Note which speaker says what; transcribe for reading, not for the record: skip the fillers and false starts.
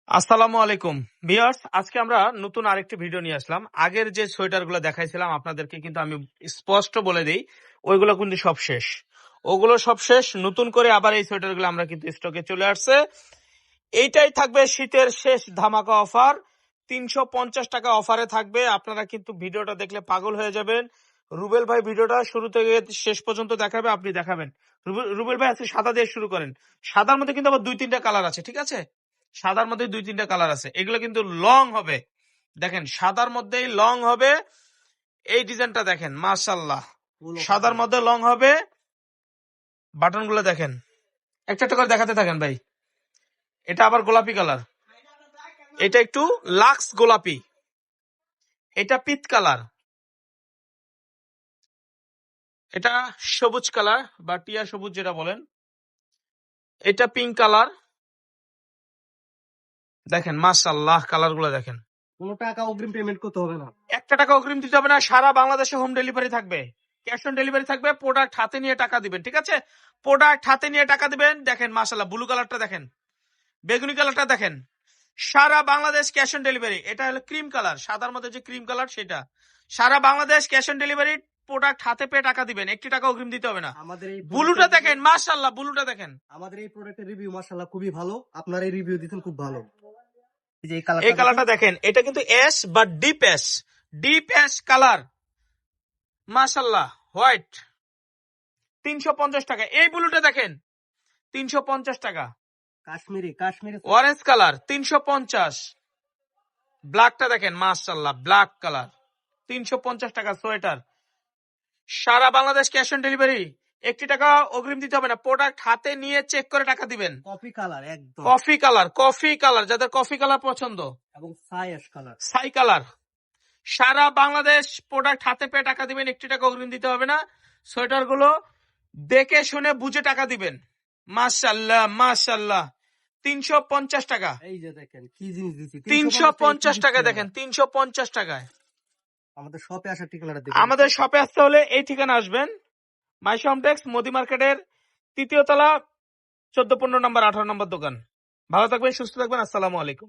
Speaker 1: আসসালামু আলাইকুম ভিউয়ার্স, আজকে আমরা নতুন আরেকটি ভিডিও নিয়ে আসলাম। আগের যে সোয়েটারগুলো দেখাইছিলাম আপনাদেরকে কিন্তু আমি স্পষ্ট বলে দেই, ওইগুলো কিন্তু সব শেষ। ওগুলো সব শেষ, নতুন করে আবার এই সোয়েটারগুলো আমরা কিন্তু স্টকে চলে আসছে। এইটাই থাকবে শীতের শেষ ধামাকা অফার। 350 টাকা অফারে থাকবে। আপনারা কিন্তু ভিডিওটা দেখলে পাগল হয়ে যাবেন। রুবেল ভাই ভিডিওটা শুরু থেকে শেষ পর্যন্ত দেখাবে, আপনি দেখাবেন। রুবেল ভাই আজকে সাদা দিয়ে শুরু করেন। সাদার মধ্যে কিন্তু আবার 2-3টা কালার আছে, ঠিক আছে? সাদার মধ্যে 2-3টা কালার আছে, এগুলো কিন্তু লং হবে। দেখেন সাদার মধ্যেই লং হবে। এই ডিজাইনটা দেখেন, মাশাআল্লাহ, সাদার মধ্যে লং হবে। বাটন গুলো দেখেন, একটা একটা করে দেখাতে থাকেন ভাই। এটা আবার গোলাপি কালার, এটা একটু লাক্স গোলাপি, এটা পিত কালার, এটা সবুজ কালার বা টিয়া সবুজ যেটা বলেন, এটা পিঙ্ক কালার। দেখেন মাশাআল্লাহ, কালার গুলো দেখেন।
Speaker 2: কোনো টাকা অগ্রিম পেমেন্ট করতে হবে না,
Speaker 1: একটা টাকা অগ্রিম দিতে হবে না। সারা বাংলাদেশে হোম ডেলিভারি থাকবে, ক্যাশ অন ডেলিভারি থাকবে। প্রোডাক্ট হাতে নিয়ে টাকা দিবেন, ঠিক আছে? প্রোডাক্ট হাতে নিয়ে টাকা দিবেন। দেখেন মাশাআল্লাহ, ব্লু কালারটা দেখেন, বেগুনি কালারটা দেখেন। সারা বাংলাদেশ ক্যাশ অন ডেলিভারি। এটা হলো ক্রিম কালার, সাদার মধ্যে যে ক্রিম কালার সেটা। সারা Bangladesh cash on delivery. Product হাতে পেয়ে টাকা দিবেন, একটি টাকা অগ্রিম দিতে হবে না।
Speaker 2: আমাদের এই
Speaker 1: ব্লুটা দেখেন মাশাআল্লাহ, ব্লুটা দেখেন।
Speaker 2: আমাদের এই প্রোডাক্টের রিভিউ মাশাআল্লাহ খুবই ভালো। আপনার এই রিভিউ দিতেন খুব ভালো। এই যে
Speaker 1: এই কালারটা দেখেন, এটা কিন্তু এস বা deep ash, deep ash colour, মাশাআল্লাহ, হোয়াইট। 350 টাকা। এই ব্লুটা দেখেন, 350 টাকা।
Speaker 2: Kashmiri
Speaker 1: orange colour 350। ব্ল্যাকটা দেখেন মাশাআল্লাহ, ব্ল্যাক কালার 350 টাকা সোয়েটার। সারা বাংলাদেশ ক্যাশ অন ডেলিভারি, একটি টাকা অগ্রিম দিতে হবে না। প্রোডাক্ট হাতে নিয়ে চেক করে টাকা দিবেন।
Speaker 2: কফি কালার, একদম
Speaker 1: কফি কালার, কফি কালার, যাদের কফি কালার পছন্দ,
Speaker 2: এবং সাইয়াশ কালার,
Speaker 1: ছাই কালার। সারা বাংলাদেশ প্রোডাক্ট হাতে পেয়ে টাকা দিবেন, একটি টাকা অগ্রিম দিতে হবে না। সোয়েটার গুলো দেখে শুনে বুঝে টাকা দিবেন। মাশাআল্লাহ মাশাআল্লাহ, 350 টাকা।
Speaker 2: এই যে দেখেন কি জিনিস দিছি,
Speaker 1: 350 টাকা দেখেন, 350 টাকায়।
Speaker 2: আমাদের শপে আসার ঠিকানাটা দেখুন।
Speaker 1: আমাদের শপে আসতে হলে এই ঠিকানা আসবেন, মাই কমপ্লেক্স, মোদি মার্কেটের 3য় তলা, 14-15 নম্বর, 18 নম্বর দোকান। ভালো থাকবেন, সুস্থ থাকবেন। আসসালামু আলাইকুম।